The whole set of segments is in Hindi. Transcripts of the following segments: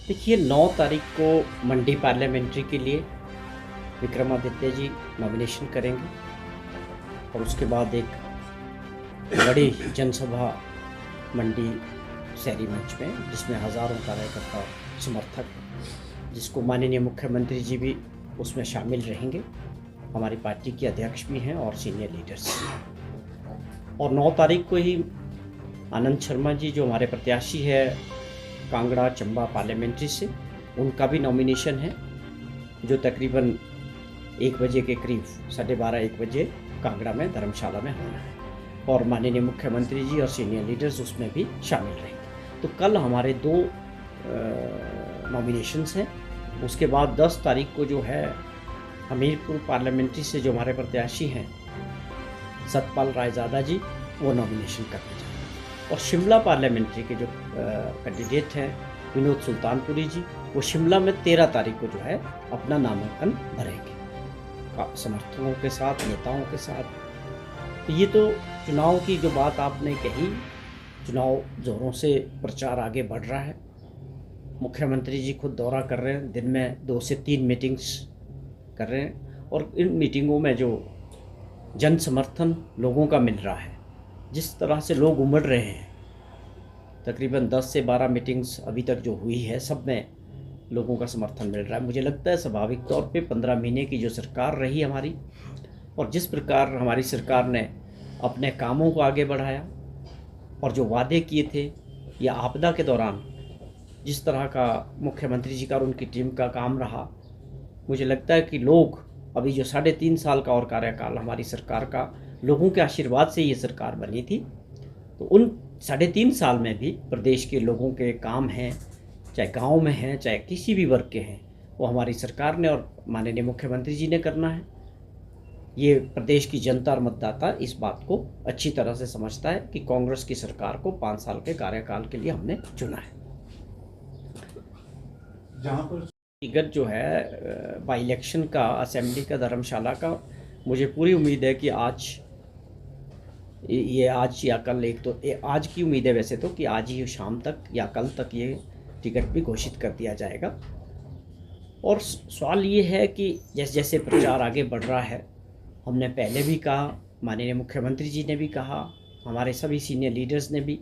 देखिए 9 तारीख को मंडी पार्लियामेंट्री के लिए विक्रमादित्य जी नॉमिनेशन करेंगे और उसके बाद एक बड़ी जनसभा मंडी शहरी मंच में, जिसमें हज़ारों कार्यकर्ता समर्थक, जिसको माननीय मुख्यमंत्री जी भी उसमें शामिल रहेंगे, हमारी पार्टी के अध्यक्ष भी हैं और सीनियर लीडर्स भी। और 9 तारीख को ही आनंद शर्मा जी जो हमारे प्रत्याशी है कांगड़ा चंबा पार्लियामेंट्री से, उनका भी नॉमिनेशन है, जो तकरीबन 1 बजे के करीब 12:30-1 बजे कांगड़ा में धर्मशाला में होना है। और माननीय मुख्यमंत्री जी और सीनियर लीडर्स उसमें भी शामिल रहेंगे। तो कल हमारे 2 नॉमिनेशंस हैं। उसके बाद 10 तारीख को जो है हमीरपुर पार्लियामेंट्री से जो हमारे प्रत्याशी हैं सतपाल रायजादा जी, वो नॉमिनेशन करने जा रहे हैं। और शिमला पार्लियामेंट्री के जो कैंडिडेट हैं विनोद सुल्तानपुरी जी, वो शिमला में 13 तारीख को जो है अपना नामांकन भरेंगे समर्थकों के साथ, नेताओं के साथ। तो ये तो चुनाव की जो बात आपने कही, चुनाव जोरों से प्रचार आगे बढ़ रहा है। मुख्यमंत्री जी खुद दौरा कर रहे हैं, दिन में 2 से 3 मीटिंग्स कर रहे हैं और इन मीटिंगों में जो जन समर्थन लोगों का मिल रहा है, जिस तरह से लोग उमड़ रहे हैं, तकरीबन 10 से 12 मीटिंग्स अभी तक जो हुई है, सब में लोगों का समर्थन मिल रहा है। मुझे लगता है स्वाभाविक तौर पे 15 महीने की जो सरकार रही हमारी, और जिस प्रकार हमारी सरकार ने अपने कामों को आगे बढ़ाया और जो वादे किए थे, या आपदा के दौरान जिस तरह का मुख्यमंत्री जी का और उनकी टीम का काम रहा, मुझे लगता है कि लोग अभी जो 3.5 साल का और कार्यकाल हमारी सरकार का, लोगों के आशीर्वाद से ये सरकार बनी थी, तो उन 3.5 साल में भी प्रदेश के लोगों के काम हैं, चाहे गांव में हैं, चाहे किसी भी वर्ग के हैं, वो हमारी सरकार ने और माननीय मुख्यमंत्री जी ने करना है। ये प्रदेश की जनता और मतदाता इस बात को अच्छी तरह से समझता है कि कांग्रेस की सरकार को 5 साल के कार्यकाल के लिए हमने चुना है। जहाँ पर टिकट जो है बाई इलेक्शन का, असेंबली का, धर्मशाला का, मुझे पूरी उम्मीद है कि आज या कल, आज की उम्मीद है वैसे तो कि आज ही शाम तक या कल तक ये टिकट भी घोषित कर दिया जाएगा। और सवाल ये है कि जैसे जैसे प्रचार आगे बढ़ रहा है, हमने पहले भी कहा, माननीय मुख्यमंत्री जी ने भी कहा, हमारे सभी सीनियर लीडर्स ने भी,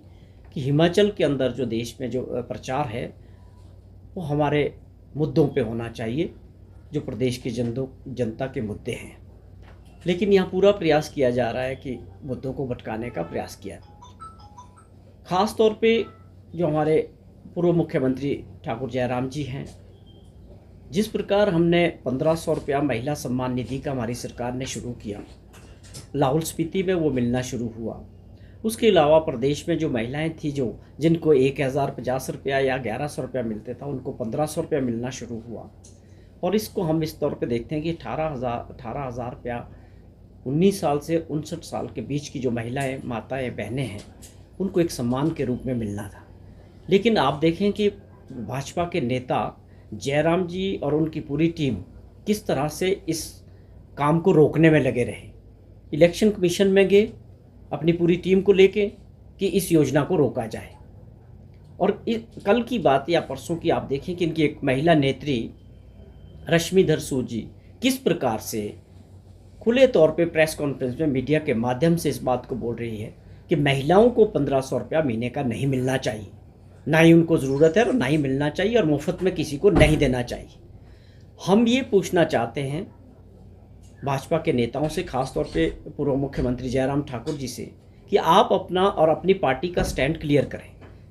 कि हिमाचल के अंदर जो देश में जो प्रचार है वो हमारे मुद्दों पे होना चाहिए, जो प्रदेश की जनता के मुद्दे हैं। लेकिन यहाँ पूरा प्रयास किया जा रहा है कि मुद्दों को भटकाने का प्रयास किया। ख़ास तौर पे जो हमारे पूर्व मुख्यमंत्री ठाकुर जयराम जी हैं, जिस प्रकार हमने 1500 रुपया महिला सम्मान निधि का हमारी सरकार ने शुरू किया, लाहौल स्पीति में वो मिलना शुरू हुआ। उसके अलावा प्रदेश में जो महिलाएं थी, जिनको 1050 रुपया या 1100 रुपया मिलते था, उनको 1500 रुपया मिलना शुरू हुआ। और इसको हम इस तौर पे देखते हैं कि 18,000 रुपया 19 साल से 59 साल के बीच की जो महिलाएं, माताएं, बहनें हैं, उनको एक सम्मान के रूप में मिलना था। लेकिन आप देखें कि भाजपा के नेता जयराम जी और उनकी पूरी टीम किस तरह से इस काम को रोकने में लगे रहे। इलेक्शन कमीशन में गए अपनी पूरी टीम को लेके कि इस योजना को रोका जाए। और कल की बात या परसों की आप देखें कि इनकी एक महिला नेत्री रश्मिधर सूद जी किस प्रकार से खुले तौर पे प्रेस कॉन्फ्रेंस में मीडिया के माध्यम से इस बात को बोल रही है कि महिलाओं को 1500 रुपया महीने का नहीं मिलना चाहिए, ना ही उनको ज़रूरत है और ना ही मिलना चाहिए, और मुफ्त में किसी को नहीं देना चाहिए। हम ये पूछना चाहते हैं भाजपा के नेताओं से, खास तौर पे पूर्व मुख्यमंत्री जयराम ठाकुर जी से, कि आप अपना और अपनी पार्टी का स्टैंड क्लियर करें।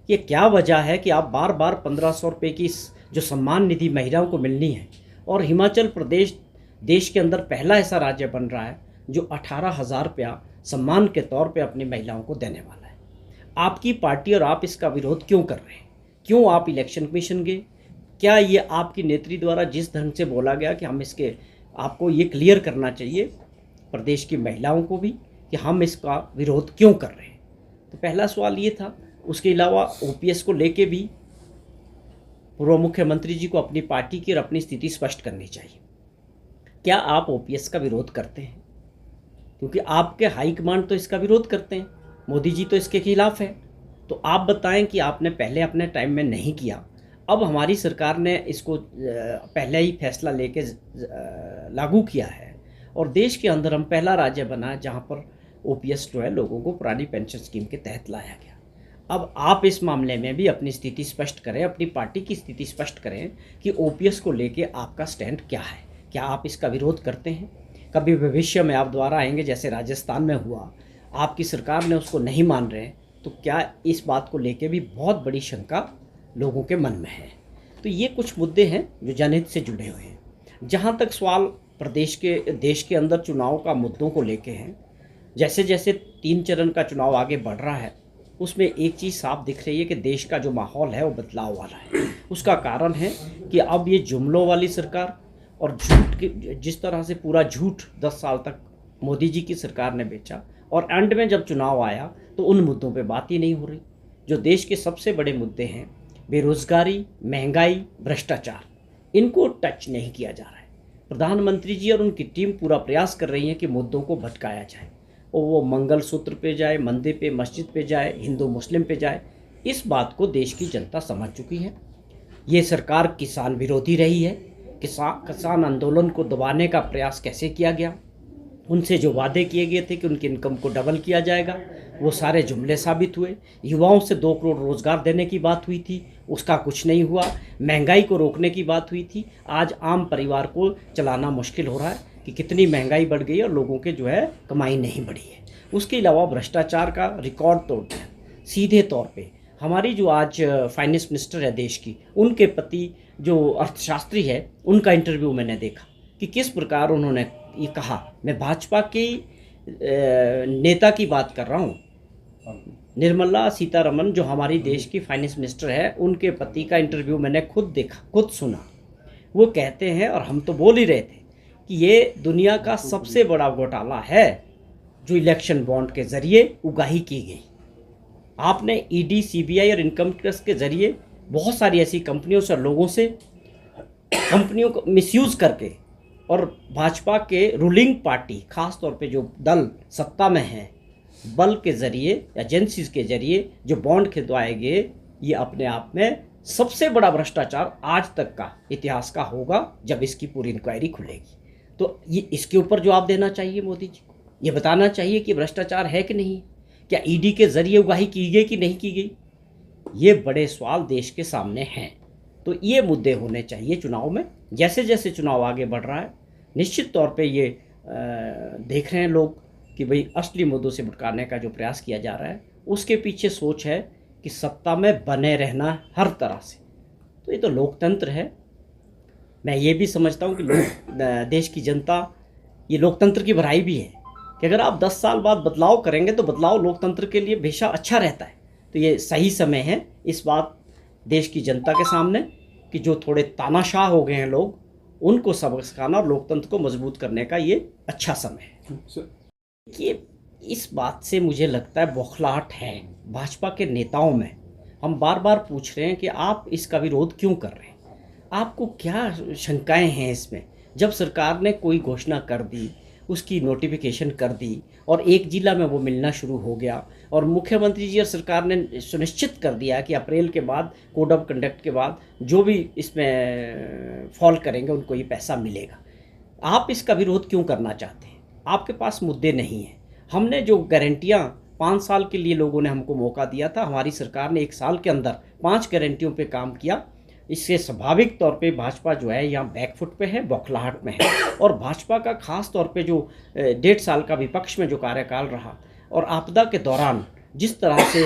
ये क्या वजह है कि आप बार बार 1500 रुपये की जो सम्मान निधि महिलाओं को मिलनी है, और हिमाचल प्रदेश देश के अंदर पहला ऐसा राज्य बन रहा है जो 18,000 रुपया सम्मान के तौर पे अपनी महिलाओं को देने वाला है। आपकी पार्टी और आप इसका विरोध क्यों कर रहे हैं? क्यों आप इलेक्शन कमीशन गए? क्या ये आपकी नेत्री द्वारा जिस ढंग से बोला गया कि हम इसके, आपको ये क्लियर करना चाहिए प्रदेश की महिलाओं को भी कि हम इसका विरोध क्यों कर रहे हैं? तो पहला सवाल ये था। उसके अलावा ओपीएस को लेके भी पूर्व मुख्यमंत्री जी को अपनी पार्टी की और अपनी स्थिति स्पष्ट करनी चाहिए। क्या आप ओपीएस का विरोध करते हैं? क्योंकि आपके हाईकमांड तो इसका विरोध करते हैं, मोदी जी तो इसके खिलाफ है। तो आप बताएं कि आपने पहले अपने टाइम में नहीं किया, अब हमारी सरकार ने इसको पहले ही फैसला लेके लागू किया है और देश के अंदर हम पहला राज्य बना है जहाँ पर ओपीएस जो है लोगों को पुरानी पेंशन स्कीम के तहत लाया गया। अब आप इस मामले में भी अपनी स्थिति स्पष्ट करें, अपनी पार्टी की स्थिति स्पष्ट करें कि ओपीएस को लेके आपका स्टैंड क्या है। क्या आप इसका विरोध करते हैं? कभी भविष्य में आप द्वारा आएंगे जैसे राजस्थान में हुआ, आपकी सरकार ने उसको नहीं मान रहे, तो क्या इस बात को लेके भी बहुत बड़ी शंका लोगों के मन में है। तो ये कुछ मुद्दे हैं जो जनहित से जुड़े हुए हैं। जहाँ तक सवाल देश के अंदर चुनाव का मुद्दों को लेके हैं, जैसे जैसे 3 चरण का चुनाव आगे बढ़ रहा है उसमें एक चीज़ साफ दिख रही है कि देश का जो माहौल है वो बदलाव वाला है। उसका कारण है कि अब ये जुमलों वाली सरकार और झूठ की, जिस तरह से पूरा झूठ 10 साल तक मोदी जी की सरकार ने बेचा और एंड में जब चुनाव आया तो उन मुद्दों पे बात ही नहीं हो रही। जो देश के सबसे बड़े मुद्दे हैं, बेरोजगारी, महंगाई, भ्रष्टाचार, इनको टच नहीं किया जा रहा है। प्रधानमंत्री जी और उनकी टीम पूरा प्रयास कर रही है कि मुद्दों को भटकाया जाए और वो मंगलसूत्र पे जाए, मंदिर पे, मस्जिद पे जाए, हिंदू मुस्लिम पे जाए। इस बात को देश की जनता समझ चुकी है। ये सरकार किसान विरोधी रही है। किसान आंदोलन को दबाने का प्रयास कैसे किया गया, उनसे जो वादे किए गए थे कि उनकी इनकम को डबल किया जाएगा, वो सारे जुमले साबित हुए। युवाओं से 2 करोड़ रोजगार देने की बात हुई थी, उसका कुछ नहीं हुआ। महंगाई को रोकने की बात हुई थी, आज आम परिवार को चलाना मुश्किल हो रहा है कि कितनी महंगाई बढ़ गई और लोगों के जो है कमाई नहीं बढ़ी है। उसके अलावा भ्रष्टाचार का रिकॉर्ड तोड़ दिया। सीधे तौर पे हमारी जो आज फाइनेंस मिनिस्टर है देश की, उनके पति जो अर्थशास्त्री है, उनका इंटरव्यू मैंने देखा कि किस प्रकार उन्होंने ये कहा। मैं भाजपा की नेता की बात कर रहा हूँ, निर्मला सीतारमण जो हमारी देश की फाइनेंस मिनिस्टर है, उनके पति का इंटरव्यू मैंने खुद देखा, खुद सुना। वो कहते हैं, और हम तो बोल ही रहे थे, कि ये दुनिया का सबसे बड़ा घोटाला है जो इलेक्शन बॉन्ड के जरिए उगाही की गई। आपने ईडी, सीबीआई और इनकम टैक्स के जरिए बहुत सारी ऐसी कंपनियों से, लोगों से, कंपनियों को मिसयूज करके और भाजपा के रूलिंग पार्टी, खास तौर पे जो दल सत्ता में है, बल के जरिए, एजेंसीज के जरिए जो बॉन्ड खरीदवाए गए, ये अपने आप में सबसे बड़ा भ्रष्टाचार आज तक का इतिहास का होगा जब इसकी पूरी इंक्वायरी खुलेगी। तो ये इसके ऊपर जवाब देना चाहिए मोदी जी को। ये बताना चाहिए कि भ्रष्टाचार है कि नहीं, क्या ईडी के जरिए उगाही की गई कि नहीं की गई। ये बड़े सवाल देश के सामने हैं। तो ये मुद्दे होने चाहिए चुनाव में। जैसे जैसे चुनाव आगे बढ़ रहा है, निश्चित तौर पे ये देख रहे हैं लोग कि भाई असली मुद्दों से भटकाने का जो प्रयास किया जा रहा है, उसके पीछे सोच है कि सत्ता में बने रहना हर तरह से। तो ये तो लोकतंत्र है। मैं ये भी समझता हूँ कि देश की जनता, ये लोकतंत्र की भलाई भी है कि अगर आप 10 साल बाद बदलाव करेंगे तो बदलाव लोकतंत्र के लिए हमेशा अच्छा रहता है। तो ये सही समय है इस बात देश की जनता के सामने कि जो थोड़े तानाशाह हो गए हैं लोग, उनको सबक सिखाना और लोकतंत्र को मजबूत करने का ये अच्छा समय है। ये इस बात से मुझे लगता है बौखलाहट है भाजपा के नेताओं में। हम बार बार पूछ रहे हैं कि आप इसका विरोध क्यों कर रहे हैं, आपको क्या शंकाएं हैं इसमें। जब सरकार ने कोई घोषणा कर दी, उसकी नोटिफिकेशन कर दी और एक जिला में वो मिलना शुरू हो गया और मुख्यमंत्री जी और सरकार ने सुनिश्चित कर दिया कि अप्रैल के बाद, कोड ऑफ कंडक्ट के बाद जो भी इसमें फॉल करेंगे उनको ये पैसा मिलेगा। आप इसका विरोध क्यों करना चाहते हैं? आपके पास मुद्दे नहीं हैं। हमने जो गारंटियाँ 5 साल के लिए लोगों ने हमको मौका दिया था, हमारी सरकार ने 1 साल के अंदर 5 गारंटियों पे काम किया। इससे स्वाभाविक तौर पे भाजपा जो है यहाँ बैकफुट पे है, बौखलाहट में है। और भाजपा का खास तौर पे जो 1.5 साल का विपक्ष में जो कार्यकाल रहा और आपदा के दौरान जिस तरह से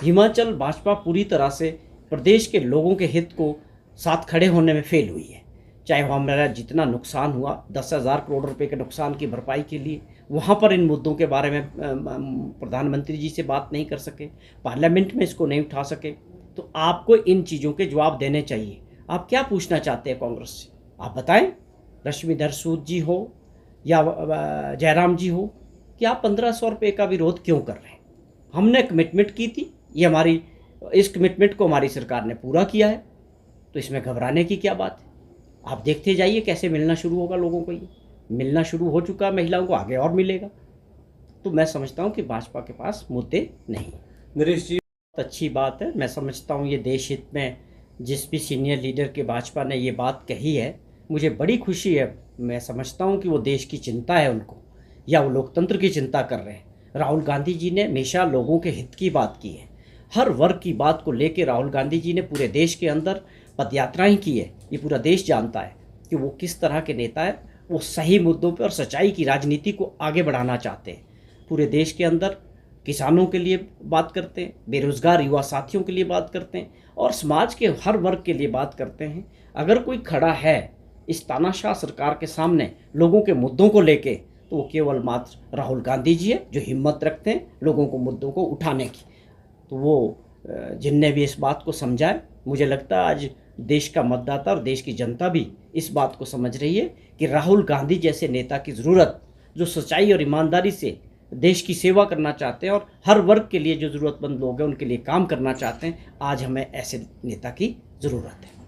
हिमाचल भाजपा पूरी तरह से प्रदेश के लोगों के हित को साथ खड़े होने में फेल हुई है। चाहे वो हमारा जितना नुकसान हुआ, 10,000 करोड़ रुपए के नुकसान की भरपाई के लिए, वहाँ पर इन मुद्दों के बारे में प्रधानमंत्री जी से बात नहीं कर सके, पार्लियामेंट में इसको नहीं उठा सके। तो आपको इन चीज़ों के जवाब देने चाहिए। आप क्या पूछना चाहते हैं कांग्रेस से, आप बताएं। रश्मिधर सूद जी हो या जयराम जी हो, कि आप 1500 रुपये का विरोध क्यों कर रहे हैं? हमने कमिटमेंट की थी, ये हमारी, इस कमिटमेंट को हमारी सरकार ने पूरा किया है, तो इसमें घबराने की क्या बात है? आप देखते जाइए कैसे मिलना शुरू होगा लोगों को। ये मिलना शुरू हो चुका, महिलाओं को आगे और मिलेगा। तो मैं समझता हूँ कि भाजपा के पास मुद्दे नहीं। नरेश जी, अच्छी बात है। मैं समझता हूँ ये देश हित में जिस भी सीनियर लीडर के भाजपा ने ये बात कही है, मुझे बड़ी खुशी है। मैं समझता हूँ कि वो देश की चिंता है उनको, या वो लोकतंत्र की चिंता कर रहे हैं। राहुल गांधी जी ने हमेशा लोगों के हित की बात की है। हर वर्ग की बात को लेकर राहुल गांधी जी ने पूरे देश के अंदर पदयात्राएं की है। ये पूरा देश जानता है कि वो किस तरह के नेता है। वो सही मुद्दों पर और सच्चाई की राजनीति को आगे बढ़ाना चाहते हैं। पूरे देश के अंदर किसानों के लिए बात करते हैं, बेरोजगार युवा साथियों के लिए बात करते हैं, और समाज के हर वर्ग के लिए बात करते हैं। अगर कोई खड़ा है इस तानाशाह सरकार के सामने लोगों के मुद्दों को लेके, तो वो केवल मात्र राहुल गांधी जी है, जो हिम्मत रखते हैं लोगों को मुद्दों को उठाने की। तो वो जिनने भी इस बात को समझा है, मुझे लगता है आज देश का मतदाता और देश की जनता भी इस बात को समझ रही है कि राहुल गांधी जैसे नेता की ज़रूरत, जो सच्चाई और ईमानदारी से देश की सेवा करना चाहते हैं और हर वर्ग के लिए जो ज़रूरतमंद लोग हैं उनके लिए काम करना चाहते हैं, आज हमें ऐसे नेता की ज़रूरत है।